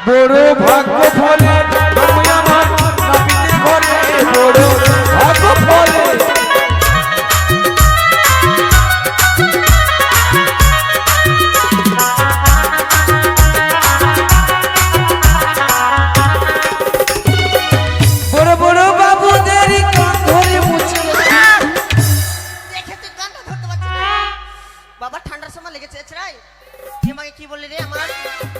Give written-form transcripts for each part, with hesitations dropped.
বড় ভাগ্য ফলে আমি আমার নাপিতের ঘরে বড় ভাগ্য ফলে বড় বড় বাবুদের কান ধরে মুছে দেখে তুই গানটা ধরতে পারছিস না। বাবা ঠান্ডার সময় লেগেছে এছাড়াই তুই আমাকে কি বললি রে আমার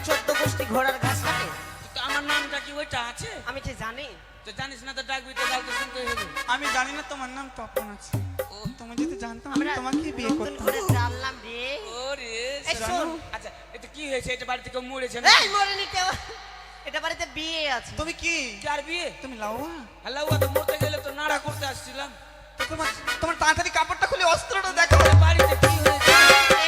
14 গোষ্ঠী ঘোড়ার ঘাস কাটে তো আমার নামটা কি ওইটা আছে? আমি কি জানি তো জানিস না তো ডাকবি তো ডাকতে শুনতে হবে। আমি জানি না তোমার নাম তপন আছে। ও তুমি যদি জানতাম আমি তোমাকে বিয়ে নতুন করতাম। করে জানলাম রে ওরে এই শোন আচ্ছা এটা কি হয়েছে? এটা বাড়ি থেকে মরেছে না? এই মরেনি কেউ এটা বাড়িতে বিয়ে আছে তুমি কি? কার বিয়ে? তুমি লাউয়া? হ্যালো ও তো মরতে গেলে তো নাড়া করতে আসছিলাম। তো তোমার তাড়াতাড়ি কাপড়টা খুলে অস্ত্রটা দেখো। এ বাড়িতে কি হয়েছে?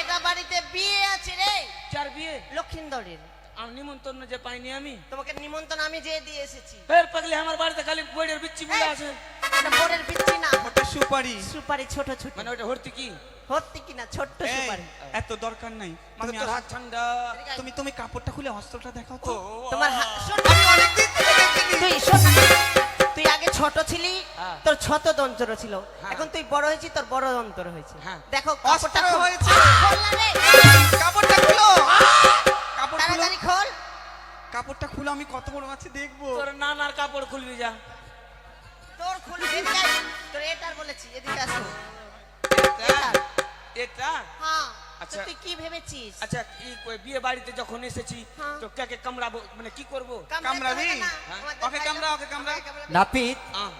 এটা বাড়িতে বিয়ে আছে রে কার বিয়ে? লক্ষিন্দরের আর নিমন্ত্রণ যে পাইনি আমি। তোমাকে নিমন্ত্রণ আমি যে দিয়ে এসেছি ফের পাগলি আমার বাড়িতে খালি বইয়ের বিচ্ছি বলে আছে। এটা বরের বিচ্ছি না ওটা সুপারি। সুপারি ছোট ছোট মানে ওটা হর্তি কি? হত্যি কিনা ছোট্ট এই, সুপারি এত দরকার নাই। মানে তুমি তোর আসো। হাত ঠান্ডা। তুমি কাপড়টা খুলে অস্ত্রটা দেখাও তো। তোমার শোন আমি অনেকদিন থেকে দেখিনি। তুই শোন না, তুই আগে ছোট ছিলি হ্যাঁ। তোর ছোট দন্তর ছিল হ্যাঁ। এখন তুই বড় হয়েছিস তোর বড় দন্তর হয়েছে হ্যাঁ। দেখো অস্ত্র কাপড়টা খোল। হয়েছে। খোল না রে, কাপড়টা খুলো। কাপড় খুলো। তাড়াতাড়ি খোল কাপড়টা খুলো, আমি কত বড় আছে দেখবো। তোর নানার কাপড় খুলবি যা। তোর খুলবি এদিকে আয়। তোর এটার বলেছি এদিকে আসো এটা এটা হ্যাঁ আচ্ছা। তো তুই কি ভেবেছিস আচ্ছা কি কই বিয়ে বাড়িতে যখন এসেছি হ্যাঁ। তো কাকে কামড়াবো মানে কি করব? কামড়াবি? হবে না। হ্যাঁ। আমাদের ওকে ভাই কামড়া, লোক, ওকে কামড়া। আমাকে কামড়াবি। নাপিত আহ,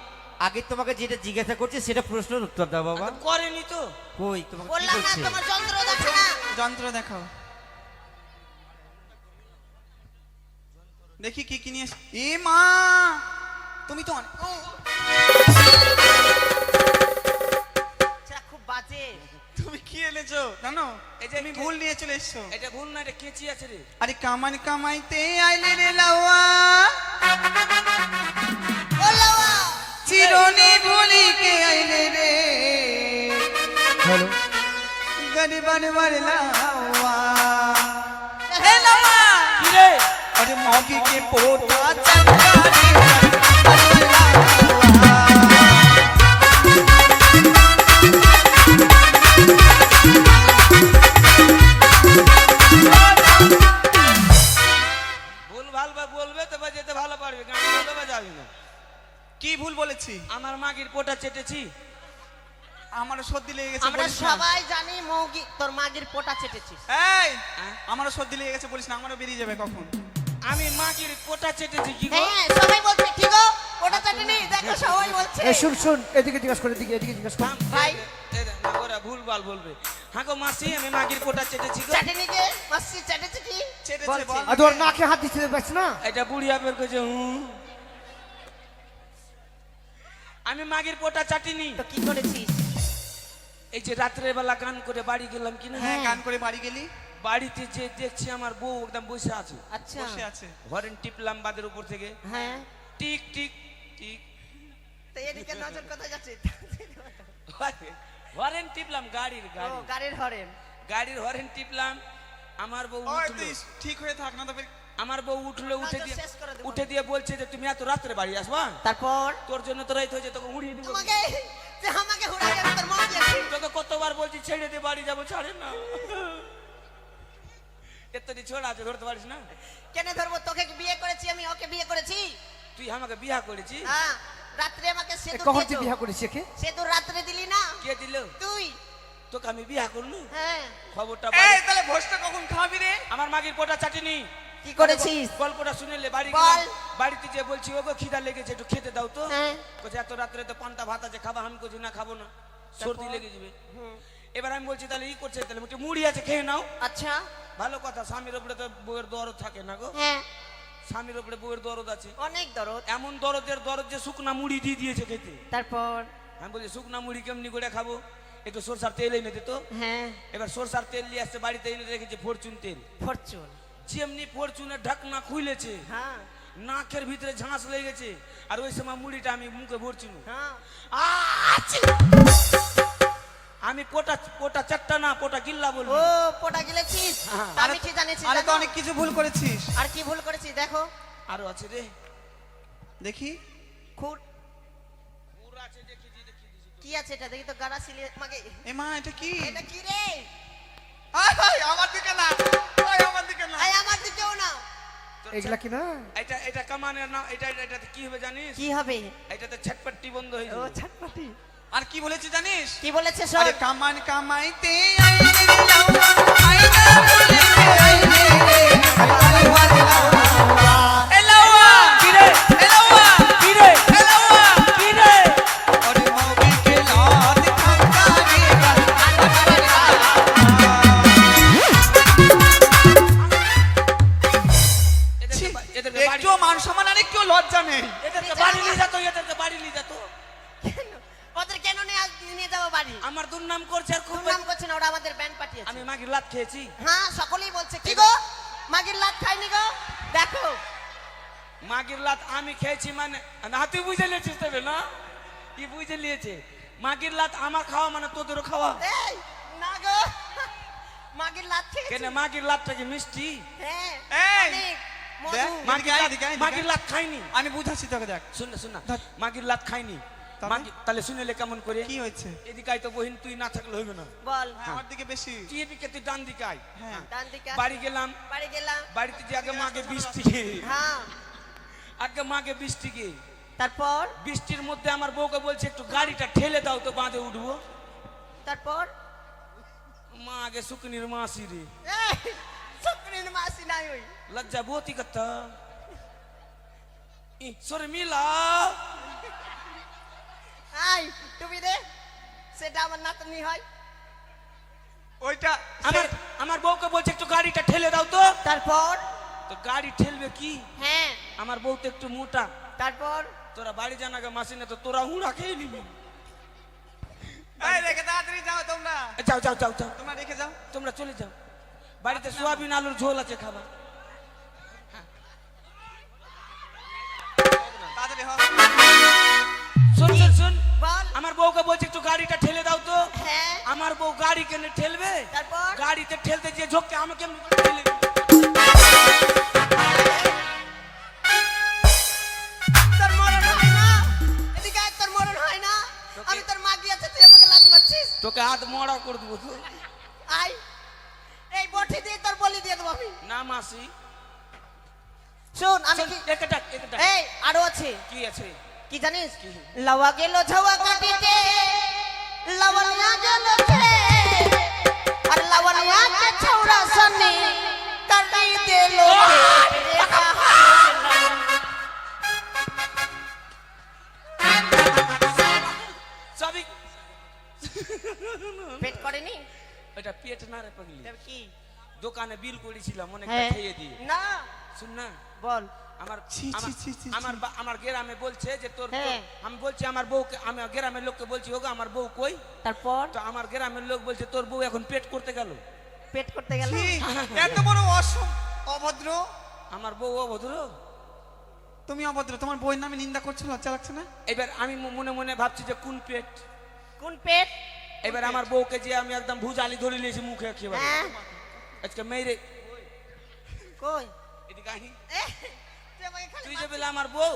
আগে তোমাকে যেটা জিজ্ঞাসা করছে সেটা প্রশ্নের উত্তর দাও বাবা। তো করেনি তো। কই তোমাকে কি বললাম না করছে? তোমার যন্ত্র দেখো না যন্ত্র দেখাও দেখি কি কি নিয়ে এ মা তুমি তো ও, সেটা খুব বাজে তুমি কি এনেছো জানো? এই যে তুমি ভুল নিয়ে চলে এসছো। এটা ভুল না, এটা কেচি আছে রে। আরে কামান কামাইতে আইলে রে লাউয়া, ও লাওয়া চিরনি ভুলি কে আইলে রে হ্যালো গরিবার বার লাউয়া। হে লাউয়া, কি রে? আরে মগি के पोता चंदारी अरे लाउआ। ভুল ভাল বা বলবে তো বাজাতে ভালো পারবে, গান বলতে বাজাবি না। কি ভুল বলেছি? আমার মাগির পোটা চেটেছি। আমারও সর্দি লেগে গেছে আমরা বলিস না। সবাই জানি মৌগি তোর মাগির পোটা চেটেছিস এই হ্যাঁ? আমারও সর্দি লেগে গেছে বলিস না, আমারও বেরিয়ে যাবে কখন। আমি মাগির পোটা চেটেছি কি গো? হ্যাঁ সবাই বলছে কি গো পোটা চেটেনি দেখো সবাই বলছে এই শুন শুন এদিকে জিজ্ঞাসা করে এদিকে জিজ্ঞাসা কর। ভাই না, ওরা ভুল ভাল বলবে। হ্যাঁ গো মাসি আমি মাগির পোটা চেটেছি গো। চেটেনি কে মাসি চেটেছে কি চেটেছে বলছে। বল। আর তোর নাকে হাত দিতে পারছ না? এটা বুড়িয়া বের করেছে আমি মাগির পোটা চাটিনি। তো কি করেছিস এই যে রাত্রে বেলা গান করে বাড়ি গেলাম কিনা, হ্যাঁ গান করে বাড়ি গেলি, বাড়িতে যে দেখছি আমার বউ একদম বসে আছে। আচ্ছা বসে আছে। হরেন টিপলাম বাদের উপর থেকে, হ্যাঁ টিক টিক টিক। তো এদিকে নজর কোথায় যাচ্ছে হরেন টিপলাম গাড়ির ও গাড়ি গাড়ির হরেন গাড়ির হরেন টিপলাম। আমার বউ ওই উঠলো, তুই ঠিক হয়ে থাক না তবে। আমার বউ উঠলো, উঠে নজর দিয়ে শেষ করে দেবো। উঠে দিয়ে বলছে যে তুমি এত রাত্রে বাড়ি আসবা, তারপর তোর জন্য তো রাইতে হয়েছে তোকে উড়িয়ে দিব। আমাকে যে আমাকে হুড়াই যাবে তোর মন দিয়েছে তোকে কতবার বলছি ছেড়ে দিয়ে বাড়ি যাবো, ছাড়ে না। এতটি ছোড়া আছে ধরতে পারিস না? কেন ধরবো তোকে কি বিয়ে করেছি আমি ওকে বিয়ে করেছি তুই আমাকে বিয়া করেছিস? হ্যাঁ রাত্রে আমাকে এ সেতু কখন তুই দিয়েছো বিয়া করিস একে? সেতু রাত্রে দিলি না কে দিল তুই তোকে? আমি বিয়া করলু, হ্যাঁ খবরটা এই বাড়ি- তাহলে ভোজটা কখন খাবি রে? আমার মাগির পোটা চাটিনি। কি করেছিস গল্পটা শুনেলে বাড়ি বল। গেলাম, বাড়িতে যে বলছি ওগো খিদা লেগেছে একটু খেতে দাও তো। হ্যাঁ বলছে এত রাত্রে তো পান্তা ভাত আছে খাবা, আমি বলছি না খাবো না, সর্দি লেগে যাবে। এবার আমি বলছি তাহলে ই করছে, তাহলে একটু মুড়ি আছে খেয়ে নাও। আচ্ছা ভালো কথা, স্বামীর উপরে তো বউয়ের দরদ থাকে না গো, হ্যাঁ স্বামীর উপরে বউয়ের দরদ আছে। অনেক দরদ এমন দরদের দরদ যে শুকনা মুড়ি দিয়ে দিয়েছে খেতে। তারপর আমি বলছি শুকনা মুড়ি কেমনি করে খাবো, একটু সরষার তেল এনে দিত। হ্যাঁ এবার সরষার তেল নিয়ে আসছে, বাড়িতে এনে রেখেছে ফরচুন তেল। ফরচুন যেমনি ফরচুনের ঢাকনা খুলেছে, হ্যাঁ নাকের ভিতরে ঝাঁস লেগেছে, আর ওই সময় মুড়িটা আমি মুখে ভরছি না। হ্যাঁ আমি পোটা পোটা চারটা না পোটা গিল্লা ও বলবো পোটা গিলেছিস হ্যাঁ। তা আমি কি জানিছি আরে তো জানো? অনেক কিছু ভুল করেছিস। আর কি ভুল করেছি দেখো আরো আছে রে দেখি খুট পুরো আছে দেখি দিছি কি আছে এটা দেখি তো গাড়া সিলে মাগে এ মা এটা কি? এটা কি রে আয় হায়, আমার দিকে না, আয় আমার দিকে না। এই আমার দিকেও না এগুলা কি না এটা এটা কামানের না এটা এটাতে কি হবে জানিস কি হবে এটাতে ছটপট্টি বন্ধ হয়ে ও যাবে ছটপটি আর কি বলেছি জানিস? কি বলেছে সব আরে কামান কামাইতে আইলে লাউলা, আইনা বলেতে আইলে রে, আইলে লাউলা। এ লাউলা, কি রে এ লাউলা, কি রে এ লাউলা। কি রে अरे मौके के लात खंगा गे এদেরকে বাড়ি একটু মান সম্মান আর একটু লজ্জা নেই। এদেরকে বাড়ি নিয়ে যেত এদেরকে বাড়ি নিয়ে যেত ওদের কেন নিয়ে যাবো বাড়ি আমার দুর্নাম করছে আর খুব তোর নাম করছে না ওরা আমাদের ব্যান্ড পাঠিয়েছে আমি মাগির লাত খেয়েছি হ্যাঁ সকলেই বলছে কি গো মাগির লাত খাইনি গো দেখো মাগির লাত আমি খেয়েছি মানে না তুই বুঝে নিয়েছিস তবে না কি বুঝে নিয়েছে মাগির লাত আমার খাওয়া মানে তোদেরও খাওয়া এই না গো মাগির লাত খেয়েছি কেন মাগির লাতটা কি মিষ্টি হ্যাঁ এই, অনেক মধু। দেখ, মাগির লাত- এদিকে আয়, এদিকে মাগির আয়। লাত খাইনি আমি বুঝাচ্ছি তোকে, দেখ শুন না শুন না ধর। মাগির লাত খাইনি তবে? মাগি তাহলে শুনেলে কেমন করে কি হয়েছে। এদিকে আয় তো বহিন তুই না থাকলে হইবে না বল আমার দিকে বেশি। তুই এদিকে তুই ডান দিকে আয় হ্যাঁ। ডান দিকে আস। বাড়ি গেলাম বাড়ি গেলাম বাড়িতে যে আগে মাকে বৃষ্টি হ্যাঁ আগে মাকে বৃষ্টিকে তারপর বৃষ্টির মধ্যে আমার বউকে বলছে একটু গাড়িটা ঠেলে দাও তো বাঁধে উঠবো তারপর মা আগে শুকনির মাসি রে এই শুকরিন মাসি নাই ওই লজ্জা বোতি কথা সরে মিলা আই তুমি রে সেটা আমার নাতনি হয় ওইটা আমার আমার বউকে বলছে একটু গাড়িটা ঠেলে দাও তো তারপর তো গাড়ি ঠেলবে কি হ্যাঁ আমার বউ তো একটু মোটা তারপর তোরা বাড়ি জানাগে মাসি না তো তোরা হুঁড়া খেয়ে নিবি এই রেখে তাড়াতাড়ি যাও তোমরা, যাও যাও যাও যাও তোমরা রেখে যাও তোমরা চলে যাও বাড়িতে সোয়াবিন আলুর ঝোল আছে খাবার তাড়াতাড়ি হও। শুন শুন শুন বল আমার বউকে বলছে একটু গাড়িটা ঠেলে দাও তো হ্যাঁ আমার বউ গাড়ি কেন ঠেলবে তারপর গাড়িতে ঠেলতে যে ঝোঁককে আমাকে এমনি করে ঠেলে দিবে। তোর মরণ হয় না এদিকে আয়, তোর মরণ হয় না আমি তোর মা গিয়েছে তুই আমাকে লাত মারছিস তোকে হাত মরা করে দেবো তো আই এই বটি দিয়ে তোর বলি দিয়ে দেবো আমি না মাসি শোন আমি শোন, কি একে ডাক, একে ডাক। এই আরো আছে কি আছে কি জানিস লাওয়া গেল ঝাওয়া কাটিতে লাওয়ানিয়া গেল ছে আর লাওয়ানিয়া কে ছৌড়া সনে কাটি দিল সবই পেট করেনি এটা পেট না রে পাগলি তবে কি দোকানে বিল করেছিলাম অনেকটা হ্যাঁ খেয়ে দিয়ে না শুন না বল আমার ছি, ছি, ছি, ছি, আমার আমার গ্রামে বলছে যে তোর হ্যাঁ। আমি বলছি আমার বউকে আমি গ্রামের লোককে বলছি হোক আমার বউ কই তারপর তো আমার গ্রামের লোক বলছে তোর বউ এখন পেট করতে গেল পেট করতে গেল ছি, এত বড় অভদ্র। আমার বউ অভদ্র তুমি অভদ্র, তোমার বইয়ের নামে নিন্দা করছো, লজ্জা লাগছে না? এবার আমি মনে মনে ভাবছি যে কোন পেট কোন পেট এবার আমার বউকে যে আমি একদম ভুজালি ধরে নিয়েছি মুখে একেবারে হ্যাঁ আজকে মেরে কই এদিকে আহি। এ, তুই আমাকে খালি তুই যে বলে আমার বউ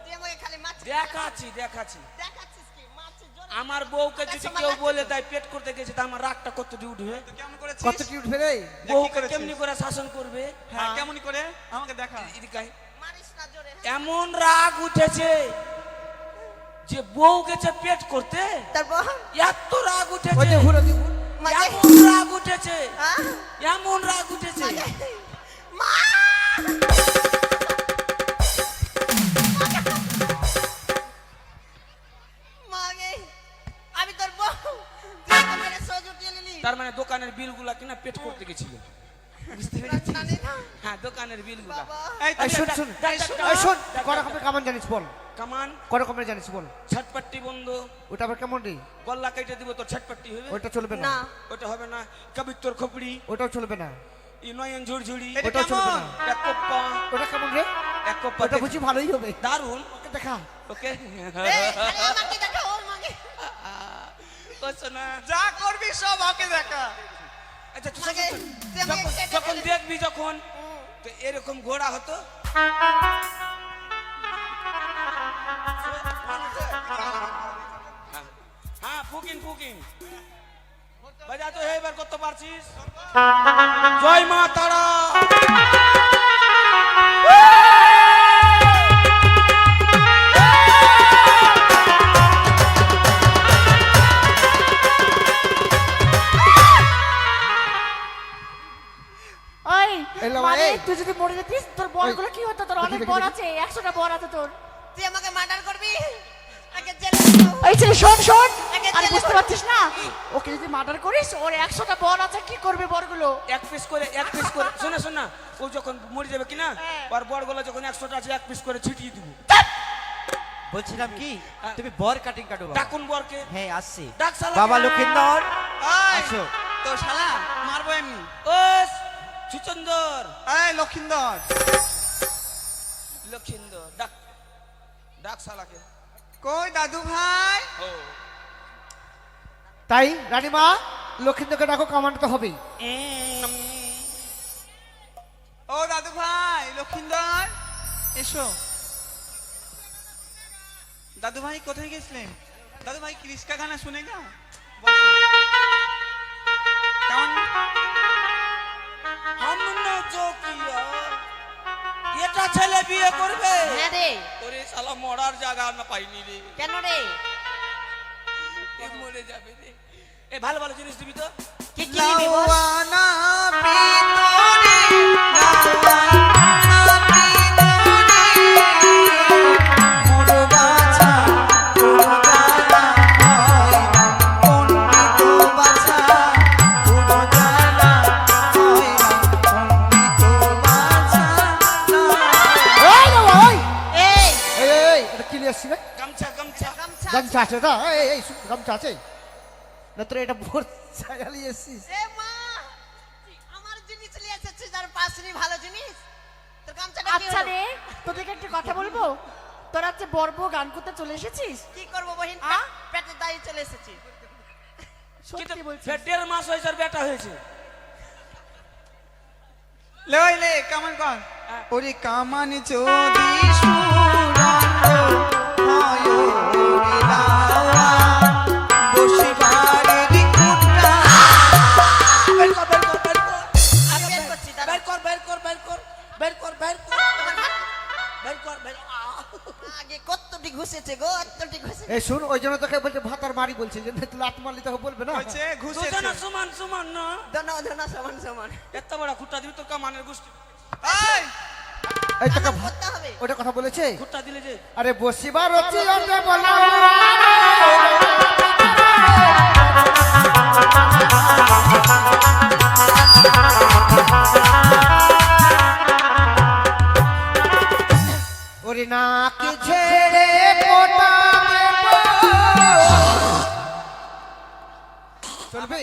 তুই আমাকে খালি মারছিস দেখাচ্ছি দেখাচ্ছি দেখাচ্ছিস কি মারছিস জোরে আমার বউকে যদি সময় কেউ লাগছে বলে তো। তাই পেট করতে গেছে তা আমার রাগটা কতটি উঠবে তো কেমন করেছিস? কত কি উঠবে রে বউকে করেছিস? কেমনি করে শাসন করবে হ্যাঁ, কেমনই করে আমাকে দেখা। এদিকে আহি। মারিস না জোরে হ্যাঁ? এমন রাগ উঠেছে যে বউ গেছে পেট করতে তারপর এত রাগ ওই উঠেছে যে ঘুরে দিবো মাগে এমন রাগ উঠেছে হ্যাঁ এমন রাগ উঠেছে মা মাগে আমি তোর বউ তুই তো মেরে সোজ উঠিয়ে নিলি তার মানে দোকানের বিলগুলা কিনা পেট করতে গেছিল বুঝতে পেরেছিস জানি না হ্যাঁ দোকানের বিলগুলা বাবা এই এই শোন শোন এই শোন কত রকমের কামান জানিস বল কামান কত রকমের জানিস বল ছটপট্টি বন্ধ ওটা আবার কেমন রে গল্লা কেটে দিব তোর ছটপট্টি হবে ওটা চলবে না না ওটা হবে না কবিত্তর খপড়ি ওটাও চলবে না ই নয়ন ঝুড়ঝুড়ি এটা ওটাও চলবে কেমন? না এক কোপ্পা ওটা কেমন রে এক কোপ্পা ওটা বুঝি ভালোই হবে দারুন ওকে দেখা ওকে এই খালি আমাকে দেখা ওর মাগে করছো না যা করবি সব ওকে দেখা। আচ্ছা তুই আমাকে- তুই আমাকে কেটে যখন ফেলে- দেখবি যখন তো এরকম ঘোড়া হতো হ্যাঁ ফুকিং ফুকিং বাজা তো এবার করতে পারছিস জয় মা তারা ওই এলো মানে এই। তুই যদি মরে যেতিস তোর বরগুলো কি হতো? তোর অনেক দেখি, বর দেখি। আছে, 100টা বর আছে তোর। তুই আমাকে মার্ডার করবি আগে জেলে দিবো। এই ছেলে শোন শোন, আগে আর জেলে বুঝতে ভরবো। পারছিস না? ওকে যদি মার্ডার করিস, ওর 100টা বর আছে, কি করবে বরগুলো? এক পিস করে শোনা শোনা ও যখন মরে যাবে কিনা আর বড়গুলো যখন 100টা আছে এক পিস করে ছিটিয়ে দিব বলছিলাম কি হ্যাঁ। তুমি বর কাটিং কাটো বাবা। ডাকুন বরকে হ্যাঁ আসছি ডাক শালা বাবা লক্ষিন্দর এই, আসো। তো শালা মারবো এমনি। ও সুচন্দর এই লক্ষিন্দর, লক্ষিন্দর ডাক ডাক শালাকে কই দাদু ভাই? ও তাই রানীমা লক্ষিন্দরকে ডাকো, কামানতে হবে। ও দাদু ভাই লক্ষিন্দর, এসো। দাদু ভাই কোথায় গেছিলেন? দাদু ভাই ক্রিস্কা গানা শুনে গা বসো। কেমন? हमने जो किया এটা ছেলে বিয়ে করবে হ্যাঁ রে ওরে শালা মরার জায়গা না পাইনি রে কেন রে এ মরে যাবে রে এ ভালো ভালো জিনিস দিবি তো কি কি নিবি বল? লাওয়ানা পিতরে, লাওয়ানা পিতরে, মোর বাছা তোর জানা হয় না, পণ্ডিত বাছা তোর জানা হয় না, পণ্ডিত বাছা না। এই বাবা, ওই এই এই এটা কি লিয়ে আসছি রে? গামছা গামছা গামছা গামছা আছে না? এই গামছা আছে না? তোর এটা ভোর ছায়ালি এসছিস। এ মা আমার জিনিস নিয়ে এসেছিস আর পাশনি ভালো জিনিস তোর গামছাটা কি আচ্ছা হলো? রে, তোদেরকে একটা কথা বলবো? তোরা যে বর্ব গান করতে চলে এসেছিস, কি করব বহিন আ? পেটে দাই চলে এসেছি সত্যি বলছিস? ফের 1.5 মাস হয়েছে আর বেটা হয়েছে লে ওই লে কামান কর। ওরে কামান যদি সুরঙ্গ হয় রে লাওয়া, বসিবারের খুঁটা। বের কর বের কর বের কর আমি বের করছি দাঁড়া বের কর বের কর বের কর বের কর বের কর বের কর বের আগে কতটি ঘুষেছে গো কতটি ঘুষেছে এই শুন, ওই জন্য তোকে বলছে ভাতার মারি বলছে, যে তুই লাত মারলি তোকে বলবে না। হচ্ছে ঘুষেছে। দুজনা সমান সমান না দনা দনা সমান সমান এত বড় খুঁটা দিবি তোর কামানের গোষ্ঠী এই, এই তোকে আমার করতে হবে ওটা কথা বলেছে। খুঁটা দিলে যে আরে বসিবার হচ্ছে ওটা বলা। ওরে নাকি ছেড়ে পোটা দেব। চলবে?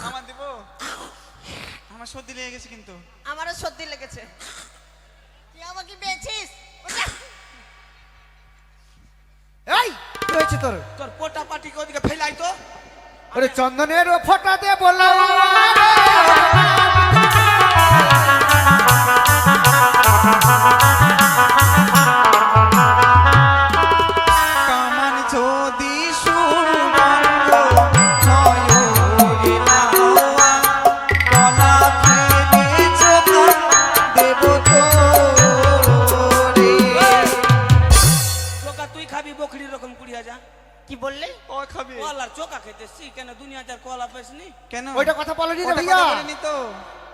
আমার দেব? আমার সর্দি লেগে গেছে কিন্তু। আমারও সর্দি লেগেছে তুই আমাকে পেয়েছিস ওঠা। এই কি হয়েছে তোর? তোর পোটা পাটিকে ওদিকে ফেলাই তো ওরে চন্দনের ফোটা দে বলা। কামান যদি সুরঙ্গ হয় রে লাওয়া, গলা ফেলে যখন দেব তোরে। চোকা তুই খাবি বকরির রকম কুড়িয়া যা কি বললে ও খাবে কলার চোকা খেতেছি কেন দুনিয়া যার কলা পাইসনি কেন? ওইটা কথা বলনি রে ওটা ভাইয়া। কথা বলিনি তো।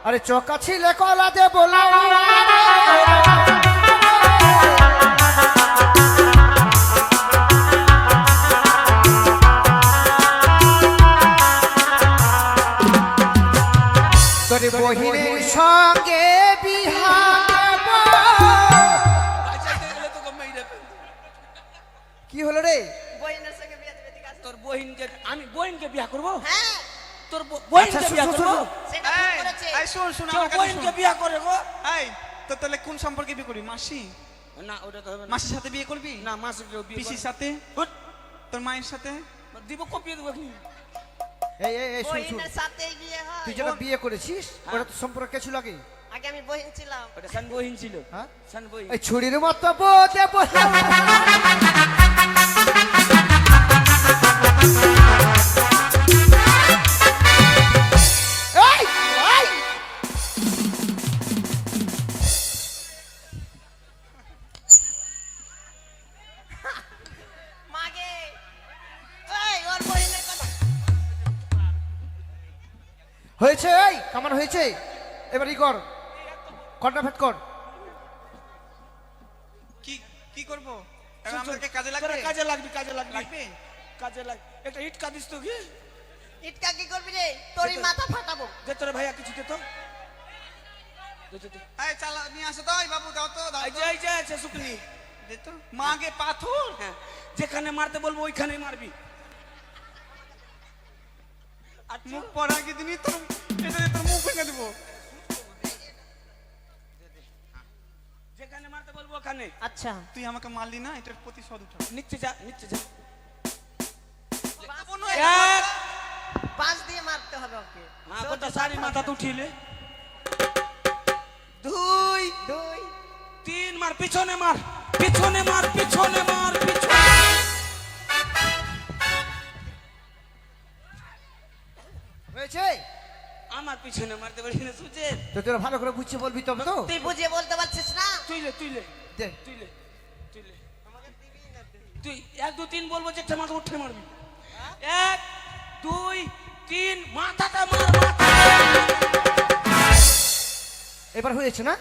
আরে চোকা ছিলে কলা দে বলা। তোর বহিনের সঙ্গে বিহা দেব। বাঁচাইতে গেলে তোকে মেরে ফেলবে। কি হলো রে? বহিনের সঙ্গে বিয়ে দিবে ঠিক আছে তোর বহিনকে আমি বহিনকে বিয়া করবো হ্যাঁ তোর বহিনকে আচ্ছা, বিয়া শোন, করবো শোন, সেটা ফোন এই, করেছে এই শোন শোন তোর আমার কথা বহিনকে শোন। বিয়া করে গো এই তো তাহলে কোন সম্পর্কে বিয়ে করবি? মাসি? না ওটা তো হবে না মাসির সাথে বিয়ে করবি? না মাসিকেও বিয়ে পিসির করে- সাথে? হুট, তোর মায়ের সাথে? দিব কপিয়ে দেবো এখনি। এই এই এই শুন শুন বহিনের সাথেই বিয়ে হয়। তুই যেটা বিয়ে করেছিস ওটা তো সম্পর্ক কে ছিল আগে আগে আমি বহিন ছিলাম। ওটা সানবহিন ছিল হ্যাঁ সানবহিন এই ছুরির মতো বোঝে বসে এই এই মাগে এই ওর বহিনের কথা হয়েছে এই কামান হয়েছে এবার ই কর কর্না ফেট কর কি কি করব এখন আমাদেরকে কাজে লাগবে তোরা কাজে লাগবি কাজে লাগবি লাগবে কাজে লাগ একটা ইট কাদিস তো কি ইটকা কি করবি রে তোরই মাথা ফাটাবো। দে তোর ভাইয়া কিছু দে তো দে দে, দে। এই চালা নিয়ে আসো তো এই বাবু দাও তো দাও এই তো যে এই যে আছে শুকনি দে তো মাগে পাথর হ্যাঁ যেখানে মারতে বলবো ওইখানেই মারবি মুখ পড়া কি দিনই তোর এটা দিয়ে তোর মুখ ভেঙে দেব যেখানে মারতে বলবো ওখানে আচ্ছা তুই আমাকে মারলি না এটার প্রতিশোধ উঠা নিচে যা নিচে যা এক এক পাঁচ দিয়ে মারতে হবে ওকে। হ্যাঁ গোটা সারি মাথা তো উঠিলে দুই দুই তিন মার পিছনে মার পিছনে মার পিছনে মার পিছনে হয়েছে আমার পিছনে মারতে পারি না সুজে তো তোরা ভালো করে বুঝিয়ে বলবি তবে তো তুই বুঝিয়ে বলতে পারছিস না। তুইলে তুইলে দে তুইলে তুইলে তুই এক দু তিন বলবো যে মাথা উঠে মারবি এক দুই তিন মাথাটা মার মাথা এবার হয়েছে না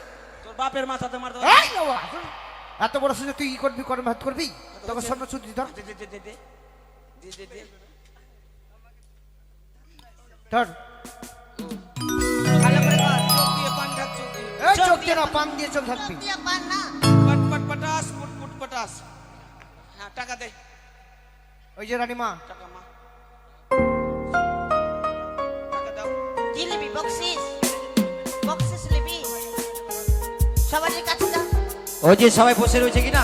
তোর বাপের মাথাতে মারতে এই বাবা, এত বড় সুযোগ তুই কি করবি কর্ম হাত করবি তখন সামনে ছুটি ধর দে দে দে দে দে দে দে দে ধর ভালো করে কর। চোখ দিয়ে পান ঢাক চোখ দিয়ে এই চোখ দিয়ে না পান দিয়ে চোখ থাকবি চোখ দিয়ে পার না। পট পট পটাস পুট পুট পটাস হ্যাঁ টাকা দে ওই যে রানীমা টাকা মা টাকা দাও কি নিবি বক্সিস বক্সিস নিবি সবারই কাছে যা। ওই যে সবাই বসে রয়েছে কিনা